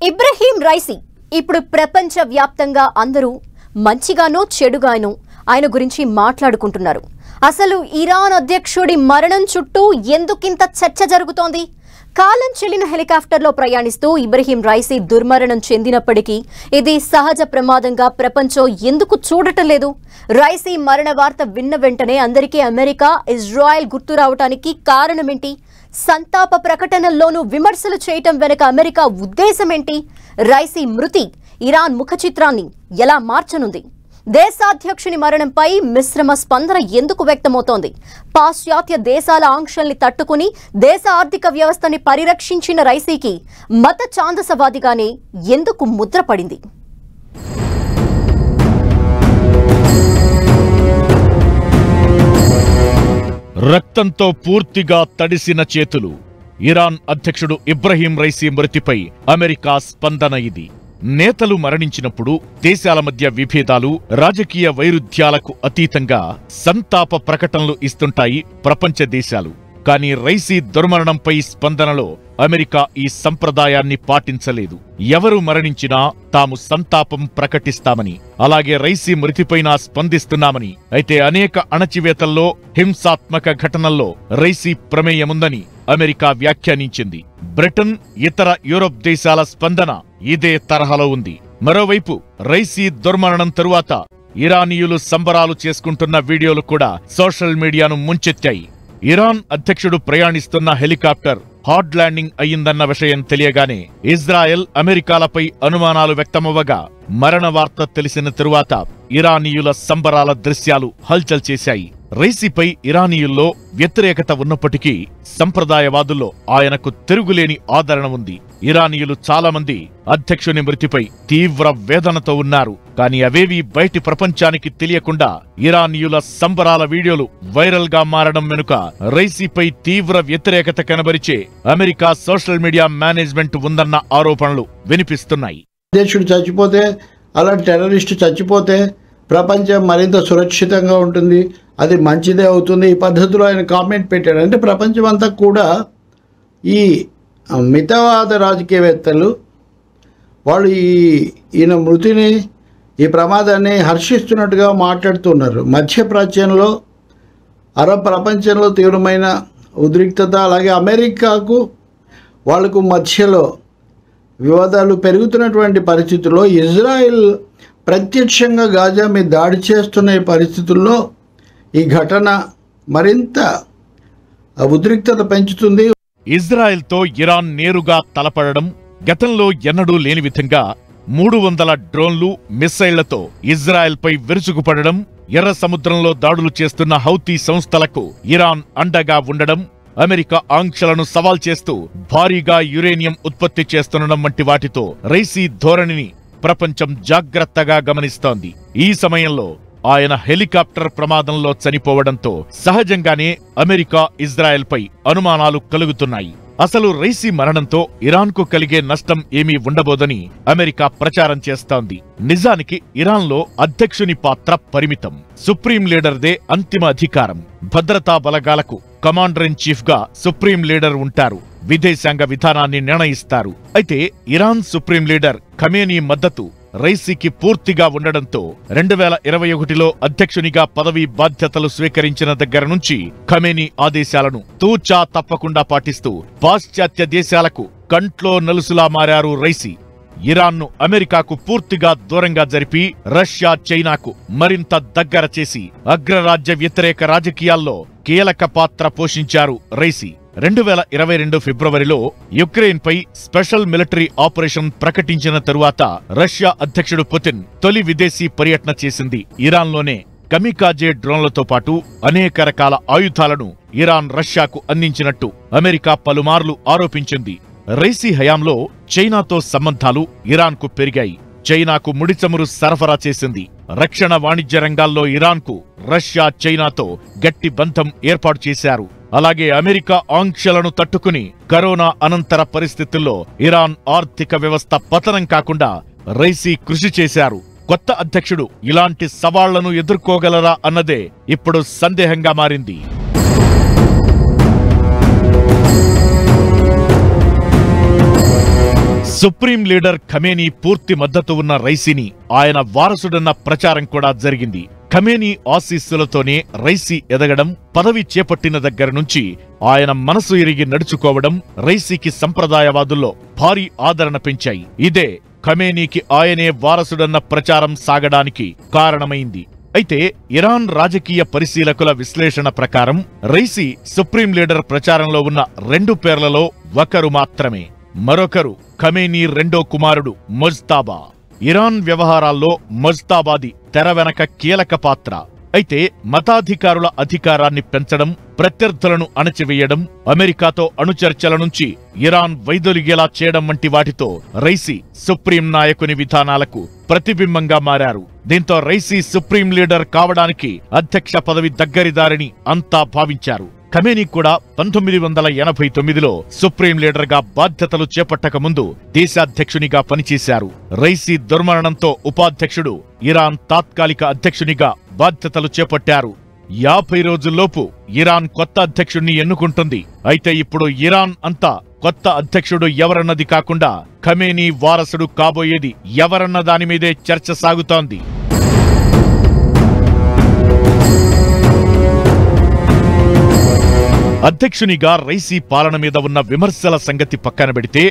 Ebrahim Raisi ఇప్పుడు ప్రపంచ వ్యాప్తంగా అందరూ మంచిగానో చెడుగానో ఆయన గురించి మాట్లాడుకుంటున్నారు. అసలు ఇరాన్ అధ్యక్షుడి మరణం చుట్టూ ఎందుకింత చర్చ జరుగుతోంది? కాలం చెల్లిన హెలికాప్టర్లో ప్రయాణిస్తూ ఇబ్రహీం రైసీ దుర్మరణం చెందినప్పటికీ ఇది సహజ ప్రమాదంగా ప్రపంచం ఎందుకు చూడటం లేదు? రైసీ మరణ వార్త విన్న వెంటనే అందరికీ అమెరికా, ఇజ్రాయెల్ గుర్తు రావడానికి కారణమేంటి? సంతాప ప్రకటనల్లోనూ విమర్శలు చేయటం వెనుక అమెరికా ఉద్దేశమేంటి? రైసీ మృతి ఇరాన్ ముఖ చిత్రాన్ని ఎలా మార్చనుంది? దేశాధ్యక్షుని మరణంపై మిశ్రమ స్పందన ఎందుకు వ్యక్తమవుతోంది? పాశ్చాత్య దేశాల ఆంక్షల్ని తట్టుకుని దేశ ఆర్థిక వ్యవస్థని పరిరక్షించిన రైసీకి మత ఛాందసవాదిగానే ఎందుకు ముద్ర పడింది? రక్తంతో పూర్తిగా తడిసిన చేతులు. ఇరాన్ అధ్యక్షుడు ఇబ్రహీం రైసీ మృతిపై అమెరికా స్పందన ఇది. నేతలు మరణించినప్పుడు దేశాల మధ్య విభేదాలు, రాజకీయ వైరుధ్యాలకు అతీతంగా సంతాప ప్రకటనలు ఇస్తుంటాయి ప్రపంచ దేశాలు. కానీ రైసీ దుర్మరణంపై స్పందనలో అమెరికా ఈ సంప్రదాయాన్ని పాటించలేదు. ఎవరు మరణించినా తాము సంతాపం ప్రకటిస్తామని, అలాగే రైసీ మృతిపైన స్పందిస్తున్నామని, అయితే అనేక అణచివేతల్లో, హింసాత్మక ఘటనల్లో రైసీ ప్రమేయముందని అమెరికా వ్యాఖ్యానించింది. బ్రిటన్, ఇతర యూరోప్ దేశాల స్పందన ఇదే తరహాలో ఉంది. మరోవైపు రైసీ దుర్మరణం తరువాత ఇరానీయులు సంబరాలు చేసుకుంటున్న వీడియోలు కూడా సోషల్ మీడియాను ముంచెత్తాయి. ఇరాన్ అధ్యక్షుడు ప్రయాణిస్తున్న హెలికాప్టర్ హార్డ్ ల్యాండింగ్ అయ్యిందన్న విషయం తెలియగానే ఇజ్రాయెల్, అమెరికాలపై అనుమానాలు వ్యక్తమవ్వగా మరణ వార్త తెలిసిన తరువాత ఇరానీయుల సంబరాల దృశ్యాలు హల్చల్ చేశాయి. రైసీపై ఇరానీయుల్లో వ్యతిరేకత ఉన్నప్పటికీ సంప్రదాయవాదుల్లో ఆయనకు తిరుగులేని ఆదరణ ఉంది. ఇరానీయులు చాలా మంది అధ్యక్షుని మృతిపై తీవ్ర వేదనతో ఉన్నారు. కానీ అవేవీ బయటి ప్రపంచానికి తెలియకుండా ఇరానీయుల సంబరాల వీడియోలు వైరల్ గా మారడం వెనుక రైసీపై తీవ్ర వ్యతిరేకత కనబరిచే అమెరికా సోషల్ మీడియా మేనేజ్మెంట్ ఉందన్న ఆరోపణలు వినిపిస్తున్నాయి. అధ్యక్షుడు చచ్చిపోతే, అలా టెర్రరిస్టు చచ్చిపోతే ప్రపంచం మరింత సురక్షితంగా ఉంటుంది, అది మంచిదే అవుతుంది, ఈ పద్ధతిలో ఆయన కామెంట్ పెట్టాడు. అంటే ప్రపంచం అంతా కూడా ఈ మితవాద రాజకీయవేత్తలు వాళ్ళు ఈయన మృతిని, ఈ ప్రమాదాన్ని హర్షిస్తున్నట్టుగా మాట్లాడుతున్నారు. మధ్యప్రాచ్యంలో, అరబ్ ప్రపంచంలో తీవ్రమైన ఉద్రిక్తత, అలాగే అమెరికాకు వాళ్లకు మధ్యలో వివాదాలు పెరుగుతున్నటువంటి పరిస్థితుల్లో ఇజ్రాయెల్ ప్రత్యక్షంగా గాజా మీద దాడి చేస్తున్న ఈ పరిస్థితుల్లో ఈ ఘటన మరింత ఉద్రిక్తత పెంచుతుంది. ఇజ్రాయెల్తో ఇరాన్ నేరుగా తలపడడం, గతంలో ఎన్నడూ లేని విధంగా 300 డ్రోన్లు, మిస్సైళ్లతో ఇజ్రాయెల్పై విరుచుకుపడడం, ఎర్ర సముద్రంలో దాడులు చేస్తున్న హౌతీ సంస్థలకు ఇరాన్ అండగా ఉండడం, అమెరికా ఆంక్షలను సవాల్ చేస్తూ భారీగా యురేనియం ఉత్పత్తి చేస్తుండడం వంటి వాటితో రైసీ ధోరణిని ప్రపంచం జాగ్రత్తగా గమనిస్తోంది. ఈ సమయంలో ఆయన హెలికాప్టర్ ప్రమాదంలో చనిపోవడంతో సహజంగానే అమెరికా, ఇజ్రాయెల్పై అనుమానాలు కలుగుతున్నాయి. అసలు రైసీ మరణంతో ఇరాన్కు కలిగే నష్టం ఏమీ ఉండబోదని అమెరికా ప్రచారం చేస్తోంది. నిజానికి ఇరాన్లో అధ్యక్షుని పాత్ర పరిమితం. సుప్రీం లీడర్దే అంతిమ అధికారం. భద్రతా బలగాలకు కమాండర్ ఇన్ చీఫ్ గా సుప్రీం లీడర్ ఉంటారు. విదేశాంగ విధానాన్ని నిర్ణయిస్తారు. అయితే ఇరాన్ సుప్రీం లీడర్ ఖమేనీ మద్దతు రైసీకి పూర్తిగా ఉండడంతో 2021లో అధ్యక్షునిగా పదవీ బాధ్యతలు స్వీకరించిన దగ్గర నుంచి ఖమేనీ ఆదేశాలను తూచా తప్పకుండా పాటిస్తూ పాశ్చాత్య దేశాలకు కంట్లో నలుసులా మారారు రైసీ. ఇరాన్ను అమెరికాకు పూర్తిగా దూరంగా జరిపి రష్యా, చైనాకు మరింత దగ్గర చేసి అగ్రరాజ్య వ్యతిరేక రాజకీయాల్లో కీలక పాత్ర పోషించారు రైసీ. 2022 ఫిబ్రవరిలో యుక్రెయిన్ పై స్పెషల్ మిలిటరీ ఆపరేషన్ ప్రకటించిన తరువాత రష్యా అధ్యక్షుడు పుతిన్ తొలి విదేశీ పర్యటన చేసింది ఇరాన్లోనే. కమికాజే డ్రోన్లతో పాటు అనేక రకాల ఆయుధాలను ఇరాన్ రష్యాకు అందించినట్టు అమెరికా పలుమార్లు ఆరోపించింది. రైసీ హయాంలో చైనాతో సంబంధాలు ఇరాన్కు పెరిగాయి. చైనాకు ముడిచమురు సరఫరా చేసింది. రక్షణ వాణిజ్య రంగాల్లో ఇరాన్కు రష్యా, చైనాతో గట్టి బంధం ఏర్పాటు చేశారు. అలాగే అమెరికా ఆంక్షలను తట్టుకుని కరోనా అనంతర పరిస్థితుల్లో ఇరాన్ ఆర్థిక వ్యవస్థ పతనం కాకుండా రైసీ కృషి చేశారు. కొత్త అధ్యక్షుడు ఇలాంటి సవాళ్లను ఎదుర్కోగలరా అన్నదే ఇప్పుడు సందేహంగా మారింది. సుప్రీం లీడర్ ఖమేనీ పూర్తి మద్దతు ఉన్న రైసీని ఆయన వారసుడన్న ప్రచారం కూడా జరిగింది. ఖమేనీ ఆశీస్సులతోనే రైసీ ఎదగడం, పదవి చేపట్టిన దగ్గర నుంచి ఆయన మనసు ఎరిగి నడుచుకోవడం రైసీకి సంప్రదాయవాదుల్లో భారీ ఆదరణ పెంచాయి. ఇదే ఖమేనీకి ఆయనే వారసుడన్న ప్రచారం సాగడానికి కారణమైంది. అయితే ఇరాన్ రాజకీయ పరిశీలకుల విశ్లేషణ ప్రకారం రైసీ సుప్రీం లీడర్ ప్రచారంలో ఉన్న 2 పేర్లలో ఒకరు మాత్రమే. మరొకరు ఖమేనీ రెండో కుమారుడు ముజ్తాబా. ఇరాన్ వ్యవహారాల్లో ముజ్తాబాది తెర వెనక కీలక పాత్ర. అయితే మతాధికారుల అధికారాన్ని పెంచడం, ప్రత్యర్థులను అణచివేయడం, అమెరికాతో అణుచర్చల నుంచి ఇరాన్ వైదొలిగేలా చేయడం వంటి వాటితో రైసీ సుప్రీం నాయకుని విధానాలకు ప్రతిబింబంగా మారారు. దీంతో రైసీ సుప్రీం లీడర్ కావడానికి అధ్యక్ష పదవి దగ్గరిదారని అంతా భావించారు. ఖమేనీ కూడా 1989లో సుప్రీం లీడర్గా బాధ్యతలు చేపట్టక ముందు దేశాధ్యక్షునిగా పనిచేశారు. రైసీ దుర్మరణంతో ఉపాధ్యక్షుడు ఇరాన్ తాత్కాలిక అధ్యక్షునిగా బాధ్యతలు చేపట్టారు. 50 రోజుల్లోపు ఇరాన్ కొత్త అధ్యక్షుణ్ణి ఎన్నుకుంటుంది. అయితే ఇప్పుడు ఇరాన్ అంతా కొత్త అధ్యక్షుడు ఎవరన్నది కాకుండా ఖమేనీ వారసుడు కాబోయేది ఎవరన్న దానిమీదే చర్చ సాగుతోంది. అధ్యక్షునిగా రైసీ పాలన మీద ఉన్న విమర్శల సంగతి పక్కన పెడితే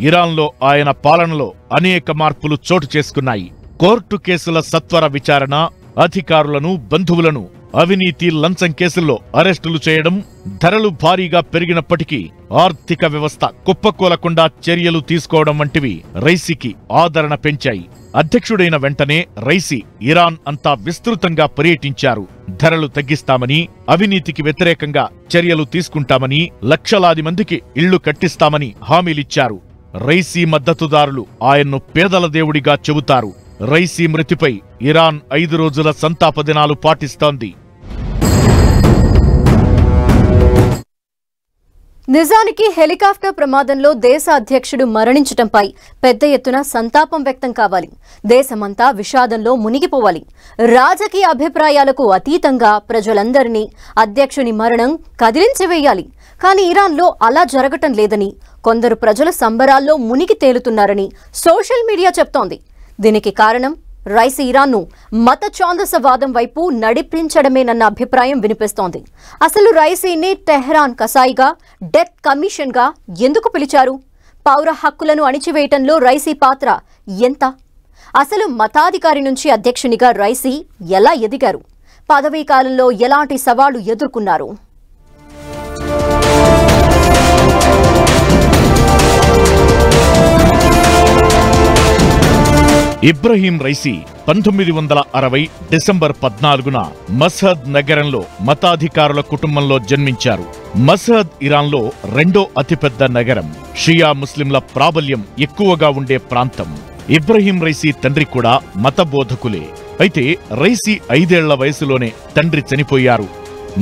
ఇరాన్లో ఆయన పాలనలో అనేక మార్పులు చోటు చేసుకున్నాయి. కోర్టు కేసుల సత్వర విచారణ, అధికారులను, బంధువులను అవినీతి, లంచం కేసుల్లో అరెస్టులు చేయడం, ధరలు భారీగా పెరిగినప్పటికీ ఆర్థిక వ్యవస్థ కుప్పకూలకుండా చర్యలు తీసుకోవడం వంటివి రైసీకి ఆదరణ పెంచాయి. అధ్యక్షుడైన వెంటనే రైసీ ఇరాన్ అంతా విస్తృతంగా పర్యటించారు. ధరలు తగ్గిస్తామని, అవినీతికి వ్యతిరేకంగా చర్యలు తీసుకుంటామని, లక్షలాది మందికి ఇళ్లు కట్టిస్తామని హామీలిచ్చారు. రైసీ మద్దతుదారులు ఆయన్ను పేదల దేవుడిగా చెబుతారు. రైసీ మృతిపై ఇరాన్ 5 రోజుల సంతాప దినాలు పాటిస్తోంది. నిజానికి హెలికాప్టర్ ప్రమాదంలో దేశ అధ్యక్షుడు మరణించటంపై పెద్ద ఎత్తున సంతాపం వ్యక్తం కావాలి. దేశమంతా విషాదంలో మునిగిపోవాలి. రాజకీయ అభిప్రాయాలకు అతీతంగా ప్రజలందరినీ అధ్యక్షుని మరణం కదిలించివేయాలి. కానీ ఇరాన్లో అలా జరగటం లేదని, కొందరు ప్రజల సంబరాల్లో మునిగి తేలుతున్నారని సోషల్ మీడియా చెప్తోంది. దీనికి కారణం రైసీ ఇరాన్ను మత ఛాందసవాదం వైపు నడిపించడమేనన్న అభిప్రాయం వినిపిస్తోంది. అసలు రైసీని టెహ్రాన్ కసాయిగా, డెత్ కమిషన్గా ఎందుకు పిలిచారు? పౌర హక్కులను అణిచివేయటంలో రైసీ పాత్ర ఎంత? అసలు మతాధికారి నుంచి అధ్యక్షునిగా రైసీ ఎలా ఎదిగారు? పదవీ కాలంలో ఎలాంటి సవాళ్లు ఎదుర్కొన్నారు? ఇబ్రహీం రైసీ 1960 డిసెంబర్ 14న మస్హద్ నగరంలో మతాధికారుల కుటుంబంలో జన్మించారు. మస్హద్ ఇరాన్లో 2వ అతిపెద్ద నగరం. షియా ముస్లింల ప్రాబల్యం ఎక్కువగా ఉండే ప్రాంతం. ఇబ్రహీం రైసీ తండ్రి కూడా మతబోధకులే. అయితే రైసీ 5 ఏళ్ల వయసులోనే తండ్రి చనిపోయారు.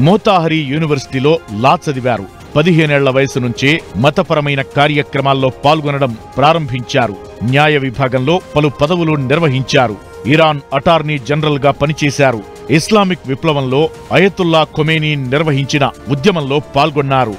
మోతాహరీ యూనివర్సిటీలో లా చదివారు. 15 ఏళ్ల వయసు నుంచే మతపరమైన కార్యక్రమాల్లో పాల్గొనడం ప్రారంభించారు. న్యాయ విభాగంలో పలు పదవులు నిర్వహించారు. ఇరాన్ అటార్నీ జనరల్ గా పనిచేశారు. ఇస్లామిక్ విప్లవంలో అయతుల్లా ఖొమేనీ నిర్వహించిన ఉద్యమంలో పాల్గొన్నారు.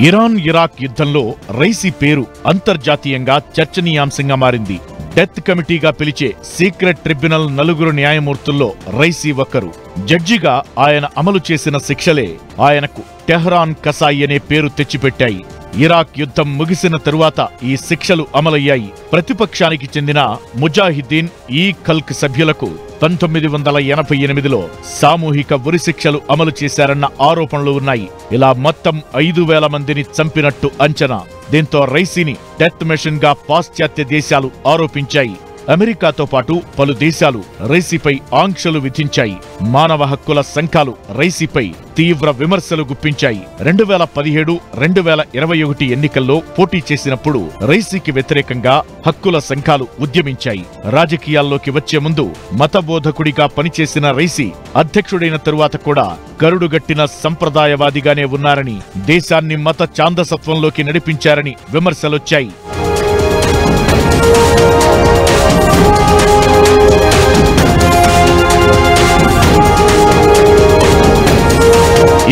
ఇరాన్ ఇరాక్ యుద్ధంలో రైసీ పేరు అంతర్జాతీయంగా చర్చనీయాంశంగా మారింది. డెత్ కమిటీగా పిలిచే సీక్రెట్ ట్రిబ్యునల్ 4 న్యాయమూర్తుల్లో రైసీ ఒకరు. జడ్జిగా ఆయన అమలు చేసిన శిక్షలే ఆయనకు టెహ్రాన్ కసాయి అనే పేరు తెచ్చిపెట్టాయి. ఇరాక్ యుద్ధం ముగిసిన తరువాత ఈ శిక్షలు అమలయ్యాయి. ప్రతిపక్షానికి చెందిన ముజాహిద్దీన్ ఈ ఖల్క్ సభ్యులకు 1988లో సామూహిక ఉరిశిక్షలు అమలు చేశారన్న ఆరోపణలు ఉన్నాయి. ఇలా మొత్తం 5,000 మందిని చంపినట్టు అంచనా. దీంతో రైసీని డెత్ మెషిన్ గా పాశ్చాత్య దేశాలు ఆరోపించాయి. అమెరికాతో పాటు పలు దేశాలు రైసీపై ఆంక్షలు విధించాయి. మానవ హక్కుల సంఘాలు రైసీపై తీవ్ర విమర్శలు గుప్పించాయి. 2017, 2021 ఎన్నికల్లో పోటీ చేసినప్పుడు రైసీకి వ్యతిరేకంగా హక్కుల సంఘాలు ఉద్యమించాయి. రాజకీయాల్లోకి వచ్చే ముందు మతబోధకుడిగా పనిచేసిన రైసీ అధ్యక్షుడైన తరువాత కూడా కరుడుగట్టిన సంప్రదాయవాదిగానే ఉన్నారని, దేశాన్ని మత ఛాందసత్వంలోకి నడిపించారని విమర్శలొచ్చాయి.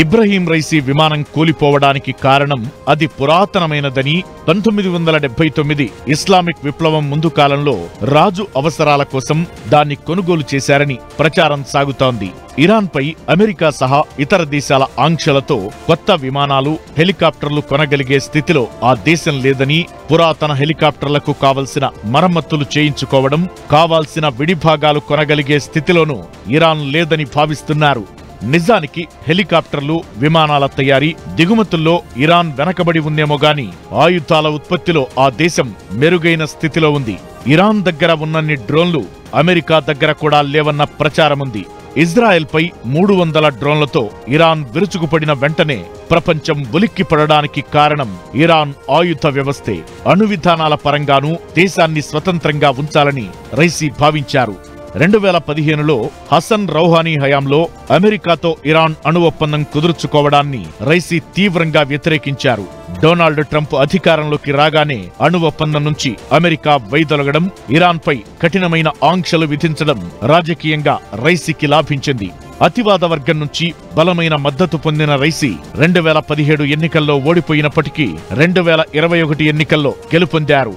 ఇబ్రహీం రైసీ విమానం కూలిపోవడానికి కారణం అది పురాతనమైనదని 1979 ఇస్లామిక్ విప్లవం ముందు కాలంలో రాజు అవసరాల కోసం దాన్ని కొనుగోలు చేశారని ప్రచారం సాగుతోంది. ఇరాన్పై అమెరికా సహా ఇతర దేశాల ఆంక్షలతో కొత్త విమానాలు, హెలికాప్టర్లు కొనగలిగే స్థితిలో ఆ దేశం లేదని, పురాతన హెలికాప్టర్లకు కావలసిన మరమ్మతులు చేయించుకోవడం, కావాల్సిన విడిభాగాలు కొనగలిగే స్థితిలోనూ ఇరాన్ లేదని భావిస్తున్నారు. నిజానికి హెలికాప్టర్లు, విమానాల తయారీ, దిగుమతుల్లో ఇరాన్ వెనకబడి ఉందేమో గాని ఆయుధాల ఉత్పత్తిలో ఆ దేశం మెరుగైన స్థితిలో ఉంది. ఇరాన్ దగ్గర ఉన్నన్ని డ్రోన్లు అమెరికా దగ్గర కూడా లేవన్న ప్రచారముంది. ఇజ్రాయెల్పై 300 డ్రోన్లతో ఇరాన్ విరుచుకుపడిన వెంటనే ప్రపంచం ఉలిక్కిపడడానికి కారణం ఇరాన్ ఆయుధ వ్యవస్థే. అణు విధానాల పరంగానూ దేశాన్ని స్వతంత్రంగా ఉంచాలని రైసీ భావించారు. 2015లో హసన్ రౌహానీ హయాంలో అమెరికాతో ఇరాన్ అణు ఒప్పందం కుదుర్చుకోవడాన్ని రైసీ తీవ్రంగా వ్యతిరేకించారు. డొనాల్డ్ ట్రంప్ అధికారంలోకి రాగానే అణు ఒప్పందం నుంచి అమెరికా వైదొలగడం, ఇరాన్పై కఠినమైన ఆంక్షలు విధించడం రాజకీయంగా రైసీకి లాభించింది. అతివాద వర్గం నుంచి బలమైన మద్దతు పొందిన రైసీ 2017 ఎన్నికల్లో ఓడిపోయినప్పటికీ 2021 ఎన్నికల్లో గెలుపొందారు.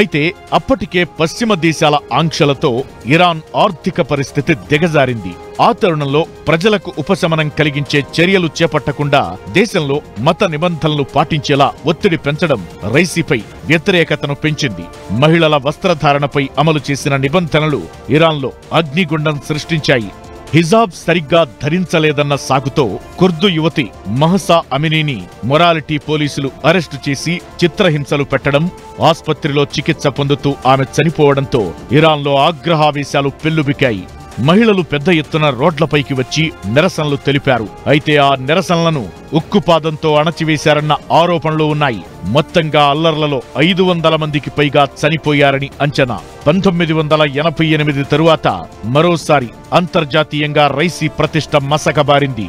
అయితే అప్పటికే పశ్చిమ దేశాల ఆంక్షలతో ఇరాన్ ఆర్థిక పరిస్థితి దిగజారింది. ఆ తరుణంలో ప్రజలకు ఉపశమనం కలిగించే చర్యలు చేపట్టకుండా దేశంలో మత నిబంధనలు పాటించేలా ఒత్తిడి పెంచడం రైసీపై వ్యతిరేకతను పెంచింది. మహిళల వస్త్రధారణపై అమలు చేసిన నిబంధనలు ఇరాన్లో అగ్నిగుండం సృష్టించాయి. హిజాబ్ సరిగ్గా ధరించలేదన్న సాకుతో కుర్దు యువతి మహసా అమినీని మొరాలిటీ పోలీసులు అరెస్టు చేసి చిత్రహింసలు పెట్టడం, ఆస్పత్రిలో చికిత్స పొందుతూ ఆమె చనిపోవడంతో ఇరాన్లో ఆగ్రహావేశాలు పెల్లుబికాయి. మహిళలు పెద్ద ఎత్తున రోడ్లపైకి వచ్చి నిరసనలు తెలిపారు. అయితే ఆ నిరసనలను ఉక్కుపాదంతో అణచివేశారన్న ఆరోపణలు ఉన్నాయి. మొత్తంగా అల్లర్లలో 500 మందికి పైగా చనిపోయారని అంచనా. 1988 తరువాత మరోసారి అంతర్జాతీయంగా రైసీ ప్రతిష్ట మసకబారింది.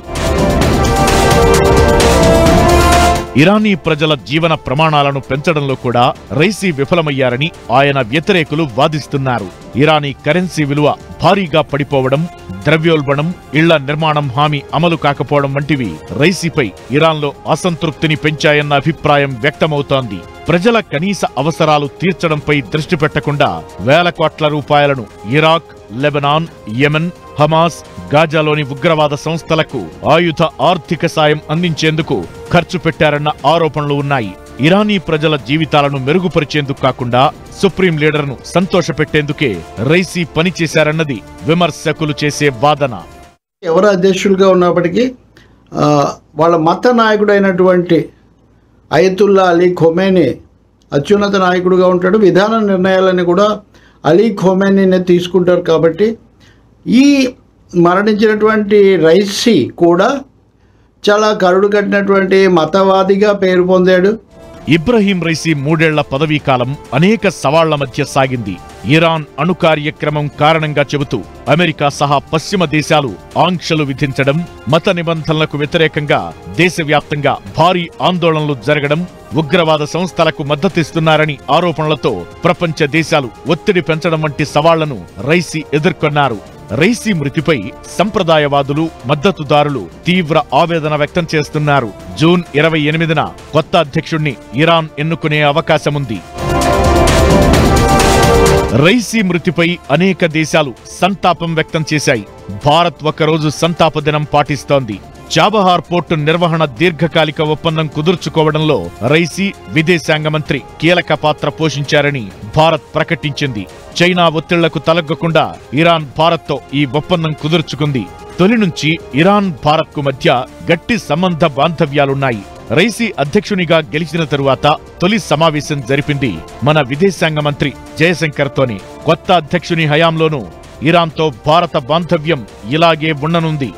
ఇరానీ ప్రజల జీవన ప్రమాణాలను పెంచడంలో కూడా రైసీ విఫలమయ్యారని ఆయన వ్యతిరేకులు వాదిస్తున్నారు. ఇరానీ కరెన్సీ విలువ భారీగా పడిపోవడం, ద్రవ్యోల్బణం, ఇళ్ల నిర్మాణం హామీ అమలు కాకపోవడం వంటివి రైసీపై ఇరాన్లో అసంతృప్తిని పెంచాయన్న అభిప్రాయం వ్యక్తమవుతోంది. ప్రజల కనీస అవసరాలు తీర్చడంపై దృష్టి పెట్టకుండా వేల కోట్ల రూపాయలను ఇరాక్, లెబనాన్, యెమెన్, హమాస్, గాజాలోని ఉగ్రవాద సంస్థలకు ఆయుధ ఆర్థిక సాయం అందించేందుకు ఖర్చు పెట్టారన్న ఆరోపణలు ఉన్నాయి. ఇరానీ ప్రజల జీవితాలను మెరుగుపరిచేందుకు కాకుండా సుప్రీం లీడర్ను సంతోషపెట్టేందుకే రైసీ పనిచేశారన్నది విమర్శకులు చేసే వాదన. ఎవరు అధ్యక్షులుగా ఉన్నప్పటికీ వాళ్ళ మత నాయకుడైనటువంటి అయతుల్లా అలీ ఖొమేనీ అత్యున్నత నాయకుడిగా ఉంటాడు. విధాన నిర్ణయాలని కూడా అలీ ఖొమేనీనే తీసుకుంటారు. కాబట్టి ఈ మరణించినటువంటి రైసీ కూడా చాలా కరుడు కట్టినటువంటి మతవాదిగా పేరు పొందాడు. ఇబ్రహీం రైసీ 3 ఏళ్ల పదవీకాలం అనేక సవాళ్ల మధ్య సాగింది. ఇరాన్ అణు కార్యక్రమం కారణంగా చెబుతూ అమెరికా సహా పశ్చిమ దేశాలు ఆంక్షలు విధించడం, మత నిబంధనలకు వ్యతిరేకంగా దేశవ్యాప్తంగా భారీ ఆందోళనలు జరగడం, ఉగ్రవాద సంస్థలకు మద్దతిస్తున్నారని ఆరోపణలతో ప్రపంచ దేశాలు ఒత్తిడి పెంచడం వంటి సవాళ్లను రైసీ ఎదుర్కొన్నారు. రైసీ మృతిపై సంప్రదాయవాదులు, మద్దతుదారులు తీవ్ర ఆవేదన వ్యక్తం చేస్తున్నారు. జూన్ 28న కొత్త అధ్యక్షుణ్ణి ఇరాన్ ఎన్నుకునే అవకాశముంది. రైసీ మృతిపై అనేక దేశాలు సంతాపం వ్యక్తం చేశాయి. భారత్ ఒకరోజు సంతాప దినం పాటిస్తోంది. చాబహార్ పోర్టు నిర్వహణ దీర్ఘకాలిక ఒప్పందం కుదుర్చుకోవడంలో రైసీ, విదేశాంగ మంత్రి కీలక పాత్ర పోషించారని భారత్ ప్రకటించింది. చైనా ఒత్తిళ్లకు తలగ్గకుండా ఇరాన్ భారత్తో ఈ ఒప్పందం కుదుర్చుకుంది. తొలి నుంచి ఇరాన్ భారత్కు మధ్య గట్టి సంబంధ బాంధవ్యాలున్నాయి. రైసీ అధ్యక్షునిగా గెలిచిన తరువాత తొలి సమావేశం జరిపింది మన విదేశాంగ మంత్రి జయశంకర్తోనే. కొత్త అధ్యక్షుని హయాంలోనూ ఇరాన్తో భారత బాంధవ్యం ఇలాగే ఉండనుంది.